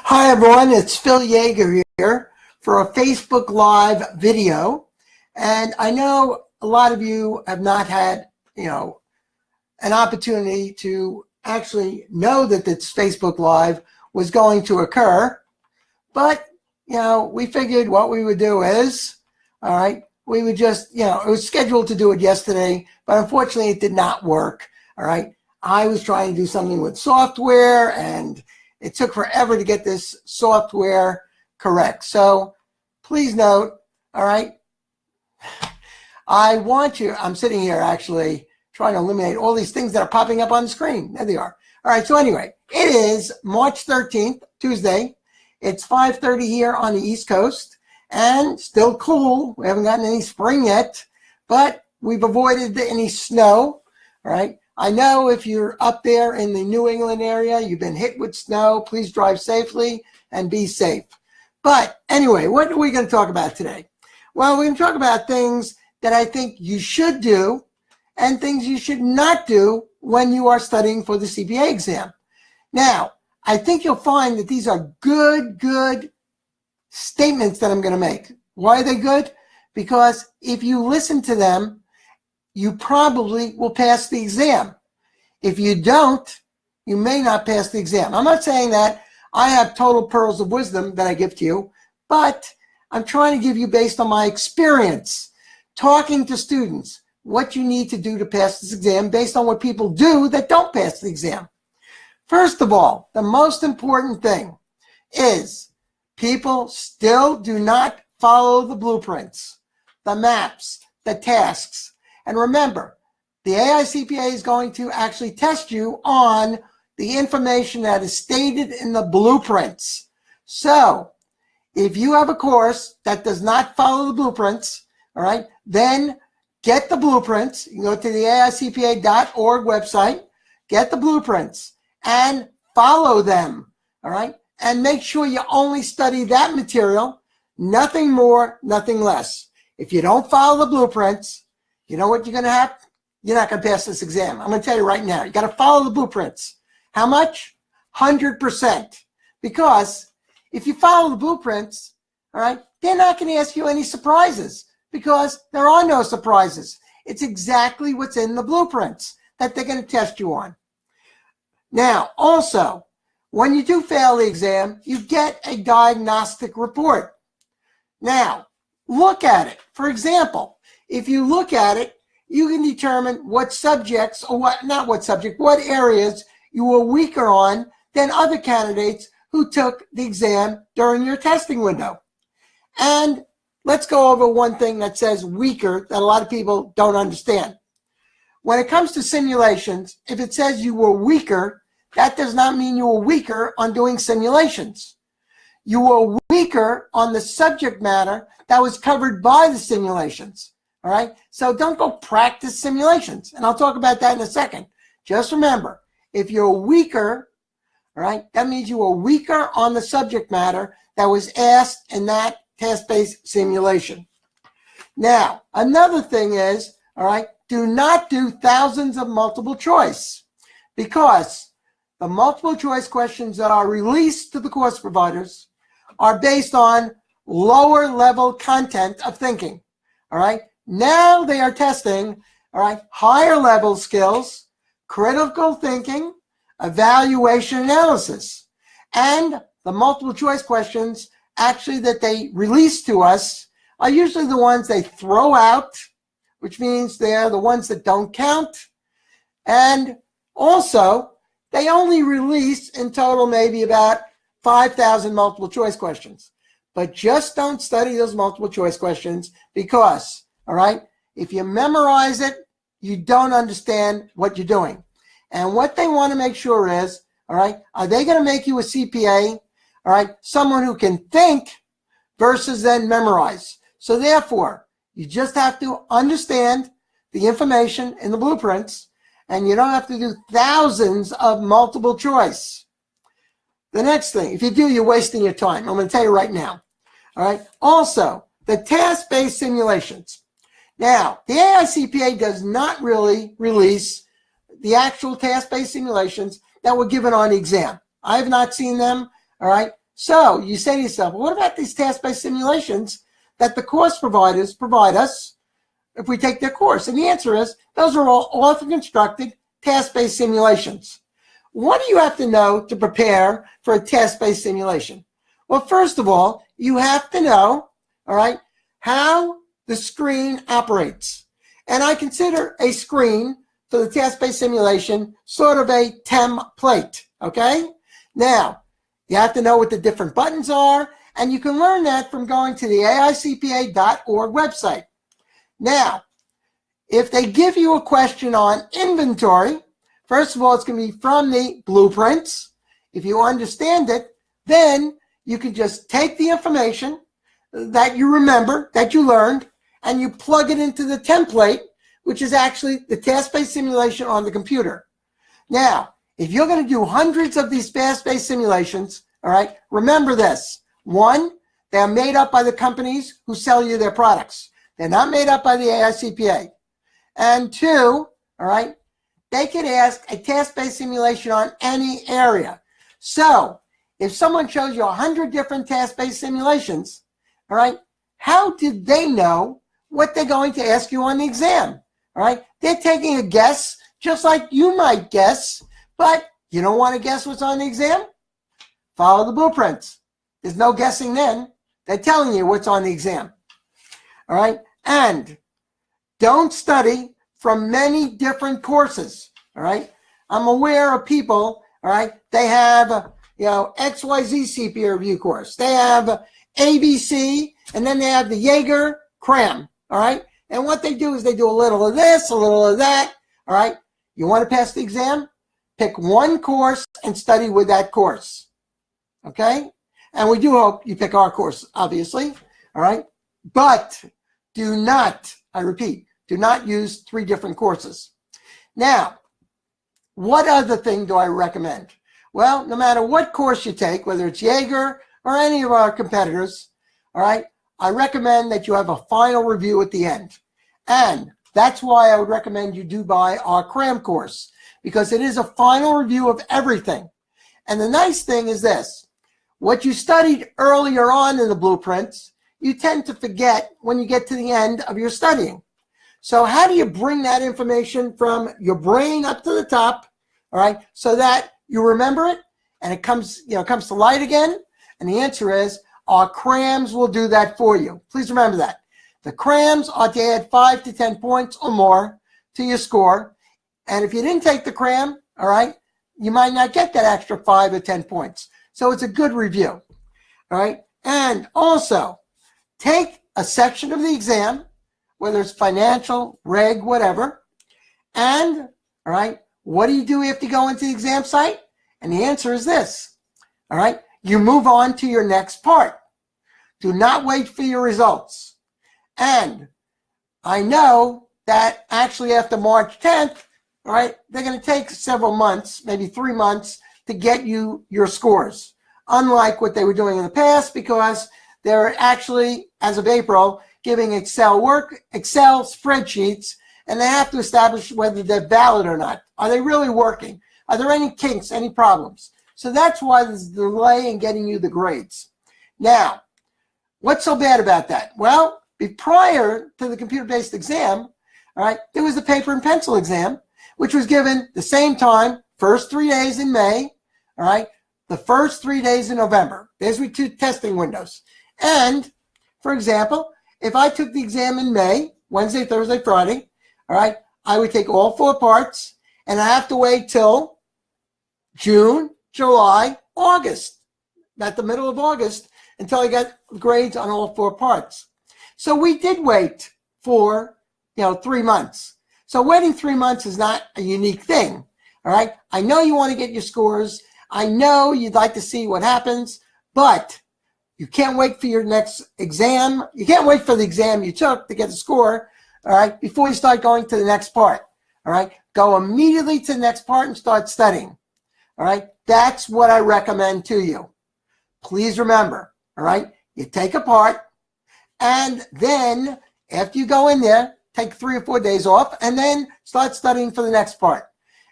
Hi everyone, it's Phil Yaeger here for a Facebook Live video. And I know a lot of you have not had, an opportunity to actually know that this Facebook Live was going to occur. But, we figured what we would do is, we would just, it was scheduled to do it yesterday, but unfortunately it did not work. I was trying to do something with software and it took forever to get this software correct. So please note, I'm sitting here actually trying to eliminate all these things that are popping up on the screen. There they are. All right, so anyway, it is March 13th, Tuesday. It's 5:30 here on the East Coast and still cool. We haven't gotten any spring yet, but we've avoided any snow, all right? I know if you're up there in the New England area, you've been hit with snow, please drive safely and be safe. But anyway, what are we going to talk about today? Well, we're going to talk about things that I think you should do and things you should not do when you are studying for the CPA exam. Now, I think you'll find that these are good statements that I'm going to make. Why are they good? Because if you listen to them, you probably will pass the exam. If you don't, you may not pass the exam. I'm not saying that I have total pearls of wisdom that I give to you, but I'm trying to give you based on my experience, talking to students, what you need to do to pass this exam based on what people do that don't pass the exam. First of all, the most important thing is people still do not follow the blueprints, the maps, the tasks. And remember, the AICPA is going to actually test you on the information that is stated in the blueprints. So if you have a course that does not follow the blueprints, then get the blueprints. You can go to the AICPA.org website, get the blueprints and follow them, And make sure you only study that material, nothing more, nothing less. If you don't follow the blueprints, you know what you're going to have? You're not going to pass this exam. I'm going to tell you right now. You got to follow the blueprints. How much? 100%. Because if you follow the blueprints, they're not going to ask you any surprises because there are no surprises. It's exactly what's in the blueprints that they're going to test you on. Now, also, when you do fail the exam, you get a diagnostic report. Now, look at it. For example, if you look at it, you can determine what subjects or what areas you were weaker on than other candidates who took the exam during your testing window. And let's go over one thing that says weaker that a lot of people don't understand. When it comes to simulations, if it says you were weaker, that does not mean you were weaker on doing simulations. You were weaker on the subject matter that was covered by the simulations. So don't go practice simulations. And I'll talk about that in a second. Just remember, if you're weaker, that means you were weaker on the subject matter that was asked in that test-based simulation. Now, another thing is, do not do thousands of multiple choice because the multiple choice questions that are released to the course providers are based on lower level content of thinking. Now they are testing, higher level skills, critical thinking, evaluation analysis. And the multiple choice questions actually that they release to us are usually the ones they throw out, which means they're the ones that don't count. And also, they only release in total maybe about 5,000 multiple choice questions. But just don't study those multiple choice questions because if you memorize it, you don't understand what you're doing. And what they want to make sure is, are they going to make you a CPA, someone who can think versus then memorize. So therefore, you just have to understand the information in the blueprints, and you don't have to do thousands of multiple choice. The next thing, if you do, you're wasting your time. I'm going to tell you right now. Also, the task-based simulations. Now, the AICPA does not really release the actual task-based simulations that were given on the exam. I have not seen them, So you say to yourself, well, what about these task-based simulations that the course providers provide us if we take their course? And the answer is, those are all author-constructed task-based simulations. What do you have to know to prepare for a task-based simulation? Well, first of all, you have to know, all right, how the screen operates. And I consider a screen for the task-based simulation sort of a template, okay? Now, you have to know what the different buttons are, and you can learn that from going to the AICPA.org website. Now, if they give you a question on inventory, first of all, it's going to be from the blueprints. If you understand it, then you can just take the information that you remember, that you learned, and you plug it into the template, which is actually the task-based simulation on the computer. Now, if you're going to do hundreds of these task-based simulations, all right, remember this. One, they're made up by the companies who sell you their products. They're not made up by the AICPA. And two, all right, they can ask a task-based simulation on any area. So if someone shows you 100 different task-based simulations, all right, how did they know what they're going to ask you on the exam? All right, they're taking a guess, just like you might guess, but you don't want to guess what's on the exam? Follow the blueprints. There's no guessing then. They're telling you what's on the exam. All right, and don't study from many different courses. All right, I'm aware of people, all right, they have, XYZ CPA review course. They have ABC, and then they have the Yaeger CPA, all right? And what they do is they do a little of this, a little of that, all right? You want to pass the exam? Pick one course and study with that course, okay? And we do hope you pick our course, obviously, all right? But do not, I repeat, do not use 3 different courses. Now, what other thing do I recommend? Well, no matter what course you take, whether it's Yaeger or any of our competitors, all right, I recommend that you have a final review at the end. And that's why I would recommend you do buy our CRAM course, because it is a final review of everything. And the nice thing is this, what you studied earlier on in the blueprints, you tend to forget when you get to the end of your studying. So how do you bring that information from your brain up to the top, all right, so that you remember it and it comes, comes to light again? And the answer is, our CRAMs will do that for you. Please remember that. The CRAMs are to add 5 to 10 points or more to your score. And if you didn't take the CRAM, all right, you might not get that extra 5 or 10 points. So it's a good review, all right? And also, take a section of the exam, whether it's financial, reg, whatever, and, all right, what do you do if you go into the exam site? And the answer is this, all right? You move on to your next part. Do not wait for your results. And I know that actually after March 10th, all right, they're going to take several months, maybe 3 months, to get you your scores. Unlike what they were doing in the past, because they're actually, as of April, giving Excel spreadsheets, and they have to establish whether they're valid or not. Are they really working? Are there any kinks, any problems? So that's why there's a delay in getting you the grades. Now, what's so bad about that? Well, prior to the computer-based exam, all right, there was the paper and pencil exam, which was given the same time, first 3 days in May, all right, the first 3 days in November. There's your 2 testing windows. And, for example, if I took the exam in May, Wednesday, Thursday, Friday, all right, I would take all 4 parts, and I have to wait till June, July, August, at the middle of August, until I got grades on all 4 parts. So we did wait for, 3 months. So waiting 3 months is not a unique thing, all right? I know you want to get your scores. I know you'd like to see what happens, but you can't wait for your next exam. You can't wait for the exam you took to get the score, all right, before you start going to the next part, all right? Go immediately to the next part and start studying, all right? That's what I recommend to you. Please remember, all right, you take a part, and then after you go in there, take 3 or 4 days off, and then start studying for the next part.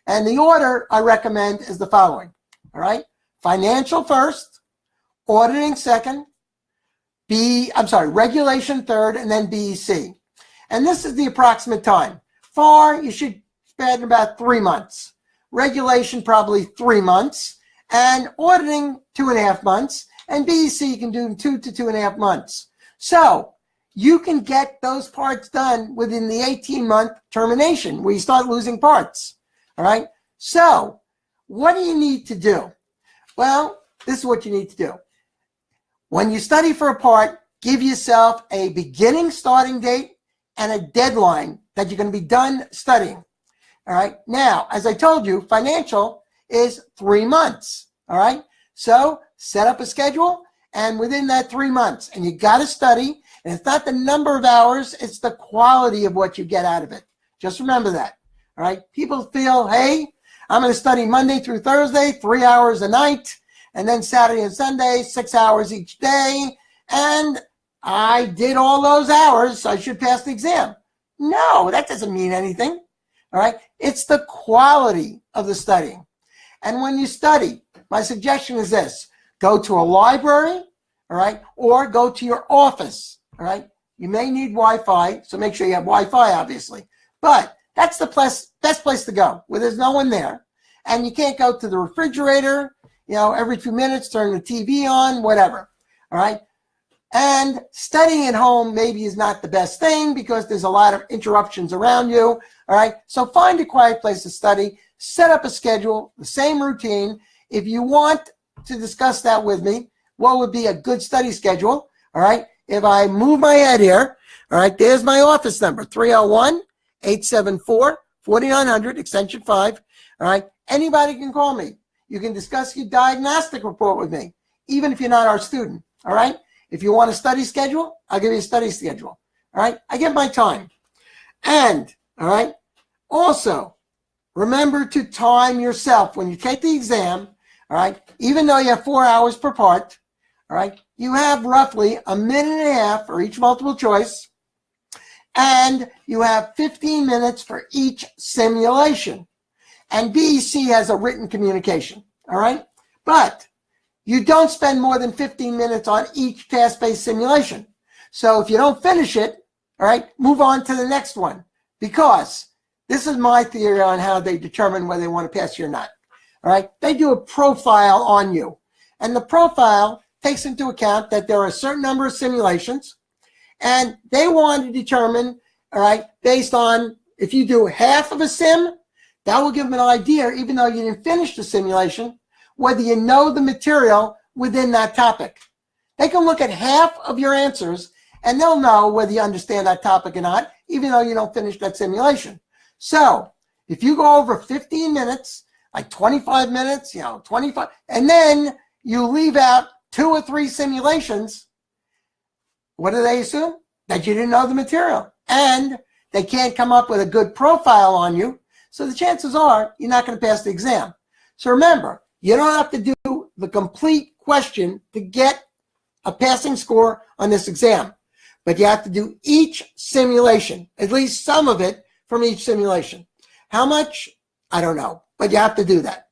And the order I recommend is the following, all right? Financial first, auditing second, regulation third, and then BEC. And this is the approximate time. FAR, you should spend about 3 months. Regulation, probably 3 months. And auditing, 2.5 months. And BEC, you can do in 2 to 2.5 months. So you can get those parts done within the 18-month termination where you start losing parts. All right? So what do you need to do? Well, this is what you need to do. When you study for a part, give yourself a beginning starting date and a deadline that you're going to be done studying. All right. Now, as I told you, financial is 3 months. All right. So set up a schedule and within that 3 months, and you got to study. And it's not the number of hours, it's the quality of what you get out of it. Just remember that. All right. People feel, hey, I'm going to study Monday through Thursday, 3 hours a night, and then Saturday and Sunday, 6 hours each day. And I did all those hours, so I should pass the exam. No, that doesn't mean anything. All right. It's the quality of the studying. And when you study, my suggestion is this: go to a library, all right, or go to your office, all right. You may need Wi-Fi, so make sure you have Wi-Fi, obviously. But that's the best place to go, where there's no one there. And you can't go to the refrigerator, every 2 minutes, turn the TV on, whatever, all right. And studying at home maybe is not the best thing because there's a lot of interruptions around you, all right? So find a quiet place to study, set up a schedule, the same routine. If you want to discuss that with me, what would be a good study schedule, all right? If I move my head here, all right, there's my office number, 301-874-4900, extension 5, all right? Anybody can call me. You can discuss your diagnostic report with me, even if you're not our student, all right? If you want a study schedule, I'll give you a study schedule. All right. I give my time. And, all right, also, remember to time yourself. When you take the exam, all right, even though you have 4 hours per part, all right, you have roughly 1.5 minutes for each multiple choice, and you have 15 minutes for each simulation. And BEC has a written communication, all right? But you don't spend more than 15 minutes on each task-based simulation. So if you don't finish it, all right, move on to the next one, because this is my theory on how they determine whether they want to pass you or not. All right, they do a profile on you, and the profile takes into account that there are a certain number of simulations, and they want to determine, all right, based on if you do half of a sim, that will give them an idea, even though you didn't finish the simulation, whether you know the material within that topic. They can look at half of your answers and they'll know whether you understand that topic or not, even though you don't finish that simulation. So if you go over 15 minutes, like 25 minutes, 25, and then you leave out 2 or 3 simulations, what do they assume? That you didn't know the material. And they can't come up with a good profile on you. So the chances are you're not going to pass the exam. So remember, you don't have to do the complete question to get a passing score on this exam, but you have to do each simulation, at least some of it from each simulation. How much? I don't know, but you have to do that.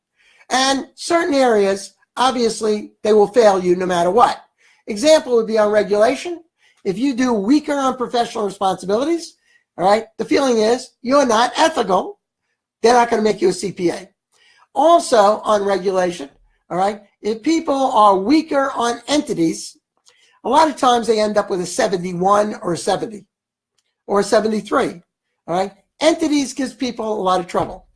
And certain areas, obviously, they will fail you no matter what. Example would be on regulation. If you do weaker on professional responsibilities, all right, the feeling is you're not ethical. They're not going to make you a CPA. Also on regulation, all right, if people are weaker on entities, a lot of times they end up with a 71 or a 70 or a 73, all right? Entities gives people a lot of trouble.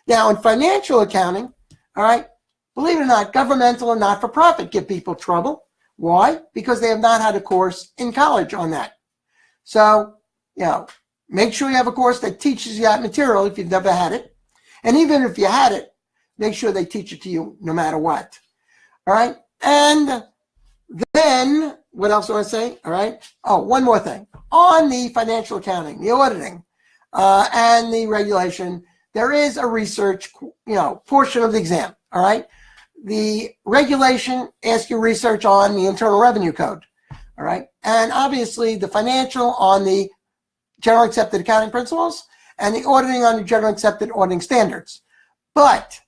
Now in financial accounting, all right, believe it or not, governmental and not-for-profit give people trouble. Why? Because they have not had a course in college on that. So, make sure you have a course that teaches you that material if you've never had it. And even if you had it, make sure they teach it to you no matter what. All right. And then what else do I want to say? All right. Oh, one more thing. On the financial accounting, the auditing, and the regulation, there is a research, portion of the exam. All right. The regulation asks you research on the Internal Revenue Code. All right. And obviously the financial on the General Accepted Accounting Principles and the auditing on the General Accepted Auditing Standards. But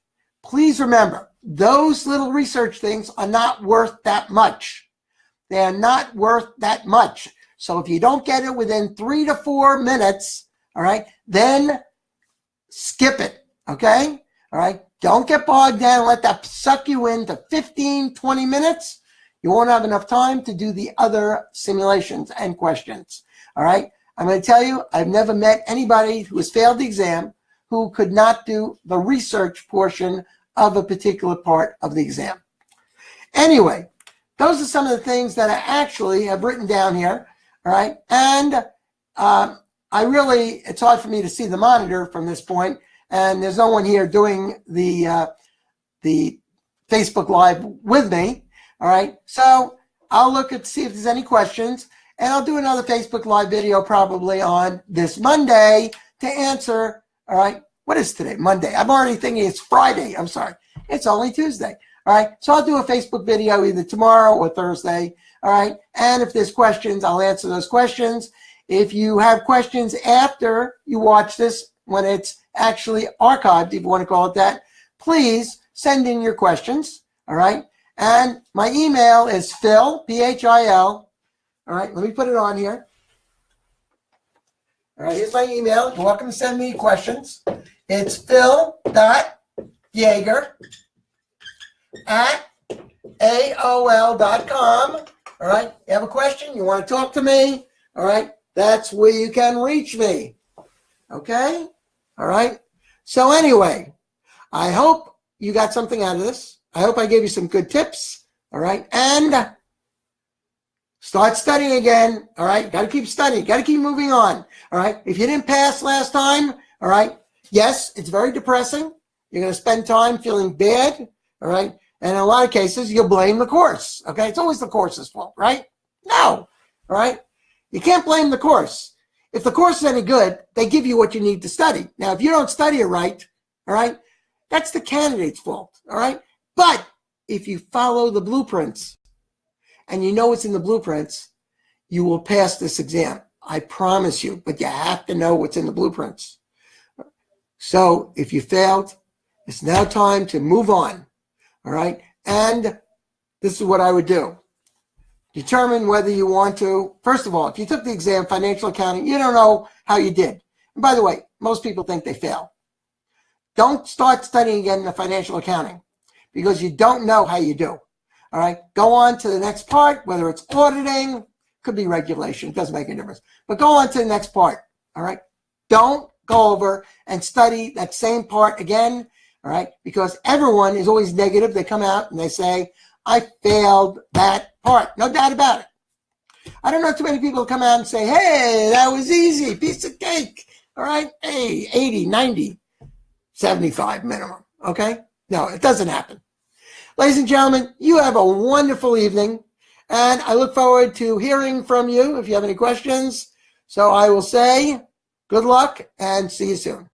please remember, those little research things are not worth that much. They are not worth that much. So if you don't get it within 3 to 4 minutes, all right, then skip it, okay? All right, don't get bogged down. Let that suck you into 15, 20 minutes. You won't have enough time to do the other simulations and questions, all right? I'm going to tell you, I've never met anybody who has failed the exam who could not do the research portion of a particular part of the exam. Anyway, those are some of the things that I actually have written down here, all right? And it's hard for me to see the monitor from this point, and there's no one here doing the Facebook Live with me, all right? So I'll look at see if there's any questions, and I'll do another Facebook Live video probably on this Monday to answer, all right? What is today? Monday. I'm already thinking it's Friday. I'm sorry. It's only Tuesday, all right? So I'll do a Facebook video either tomorrow or Thursday, all right? And if there's questions, I'll answer those questions. If you have questions after you watch this, when it's actually archived, if you want to call it that, please send in your questions, all right? And my email is Phil, P-H-I-L, all right? Let me put it on here. All right, here's my email. You're welcome to send me questions. It's phil.yaeger@aol.com, all right? You have a question, you want to talk to me, all right? That's where you can reach me, okay? All right? So anyway, I hope you got something out of this. I hope I gave you some good tips, all right? And start studying again, all right? Got to keep studying. Got to keep moving on, all right? If you didn't pass last time, all right, yes, it's very depressing. You're going to spend time feeling bad, all right? And in a lot of cases, you'll blame the course, okay? It's always the course's fault, right? No, all right? You can't blame the course. If the course is any good, they give you what you need to study. Now, if you don't study it right, all right, that's the candidate's fault, all right? But if you follow the blueprints and you know what's in the blueprints, you will pass this exam. I promise you, but you have to know what's in the blueprints. So if you failed, it's now time to move on, all right? And this is what I would do. Determine whether you want to, first of all, if you took the exam, financial accounting, you don't know how you did. And by the way, most people think they fail. Don't start studying again in the financial accounting because you don't know how you do. All right, go on to the next part, whether it's auditing, could be regulation, it doesn't make a difference. But go on to the next part, all right? Don't go over and study that same part again, all right? Because everyone is always negative. They come out and they say, I failed that part. No doubt about it. I don't know too many people come out and say, hey, that was easy, piece of cake, all right? Hey, 80, 90, 75 minimum, okay? No, it doesn't happen. Ladies and gentlemen, you have a wonderful evening, and I look forward to hearing from you if you have any questions. So I will say good luck and see you soon.